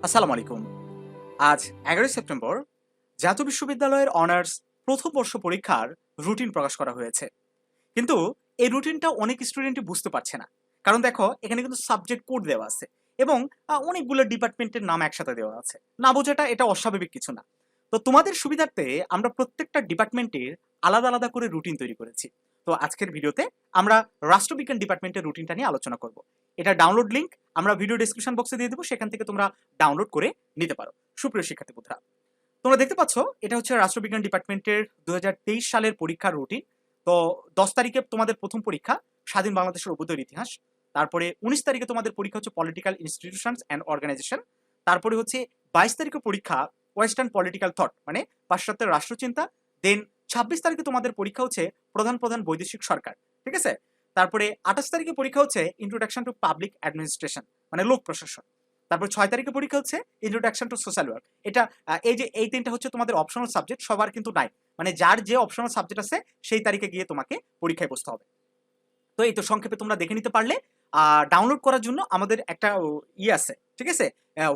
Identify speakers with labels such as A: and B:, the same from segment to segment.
A: আসসালামু আলাইকুম। আজ ১১ সেপ্টেম্বর জাতীয় বিশ্ববিদ্যালয়ের অনার্স প্রথম বর্ষ পরীক্ষার রুটিন প্রকাশ করা হয়েছে। কিন্তু এই রুটিনটা অনেক স্টুডেন্টই বুঝতে পারছে না। কারণ দেখো এখানে কিন্তু সাবজেক্ট কোড দেওয়া আছে এবং অনেকগুলো ডিপার্টমেন্টের নাম একসাথে দেওয়া আছে। না বোঝাটা এটা অস্বাভাবিক কিছু না। তো তোমাদের সুবিধার্থে আমরা প্রত্যেকটা ডিপার্টমেন্টের আলাদা, আলাদা করে রুটিন তৈরি করেছি। তো আজকের ভিডিওতে আমরা রাষ্ট্রবিজ্ঞান ডিপার্টমেন্টের রুটিনটা নিয়ে আলোচনা করব। এটা ডাউনলোড লিংক আমরা ভিডিও ডেসক্রিপশন বক্সে দিয়ে দেবো, সেখান থেকে তোমরা ডাউনলোড করে নিতে পারো। সুপ্রিয় শিক্ষার্থী বন্ধুরা, তোমরা দেখতে পাচ্ছ এটা হচ্ছে রাষ্ট্রবিজ্ঞান ডিপার্টমেন্টের ২০২৩ সালের পরীক্ষার রুটিন। তো ১০ তারিখে তোমাদের প্রথম পরীক্ষা স্বাধীন বাংলাদেশের অভ্যুদয়ের ইতিহাস। তারপরে ১৯ তারিখে তোমাদের পরীক্ষা হচ্ছে পলিটিক্যাল ইনস্টিটিউশনস অ্যান্ড অর্গানাইজেশন। তারপরে হচ্ছে ২২ তারিখে পরীক্ষা ওয়েস্টার্ন পলিটিক্যাল থট মানে পাশ্চাত্যের রাষ্ট্রচিন্তা। দেন ২৬ তারিখে তোমাদের পরীক্ষা হচ্ছে প্রধান প্রধান বৈদেশিক সরকার। ঠিক আছে? তারপরে ২৮ তারিখে পরীক্ষা হচ্ছে ইন্ট্রোডাকশন টু পাবলিক অ্যাডমিনিস্ট্রেশন মানে লোক প্রশাসন। তারপর ৬ তারিখে পরীক্ষা হচ্ছে ইন্ট্রোডাকশন টু সোশ্যাল ওয়ার্ক। এটা এই যে এই ৩টা হচ্ছে তোমাদের অপশনাল সাবজেক্ট, সবার কিন্তু নাই। মানে যার যে অপশনাল সাবজেক্ট আছে সেই তারিখে গিয়ে তোমাকে পরীক্ষায় বসতে হবে। তো এই তো সংক্ষেপে তোমরা দেখে নিতে পারলে। ডাউনলোড করার জন্য আমাদের একটা আছে, ঠিক আছে?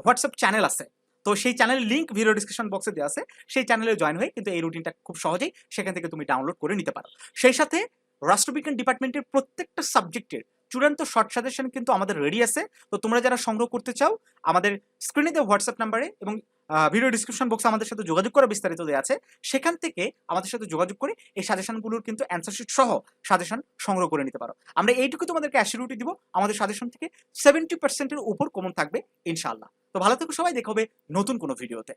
A: হোয়াটসঅ্যাপ চ্যানেল আছে। তো সেই চ্যানেলের লিংক ভিডিও ডিসক্রিপশন বক্সে দেওয়া আছে। সেই চ্যানেলে জয়েন হয়ে কিন্তু এই রুটিনটা খুব সহজেই সেখান থেকে তুমি ডাউনলোড করে নিতে পারো। সেই সাথে রাষ্ট্রবিজ্ঞান ডিপার্টমেন্টের প্রত্যেকটা সাবজেক্টের চূড়ান্ত শর্ট সাজেশন কিন্তু আমাদের রেডি আছে। তো তোমরা যারা সংগ্রহ করতে চাও আমাদের স্ক্রিনে দেওয়া হোয়াটসঅ্যাপ নাম্বারে এবং ভিডিও ডিসক্রিপশন বক্সে আমাদের সাথে যোগাযোগ করা বিস্তারিত দেওয়া আছে। সেখান থেকে আমাদের সাথে যোগাযোগ করে এই সাজেশনগুলোর কিন্তু অ্যান্সার শিট সহ সাজেশন সংগ্রহ করে নিতে পারো। আমরা এইটুকু তোমাদেরকে অ্যাসিউরিটি দিব, আমাদের সাজেশন থেকে 70% এর উপর কমন থাকবে ইনশাআল্লাহ। তো ভালো থেকো সবাই, দেখা হবে নতুন কোনো ভিডিওতে।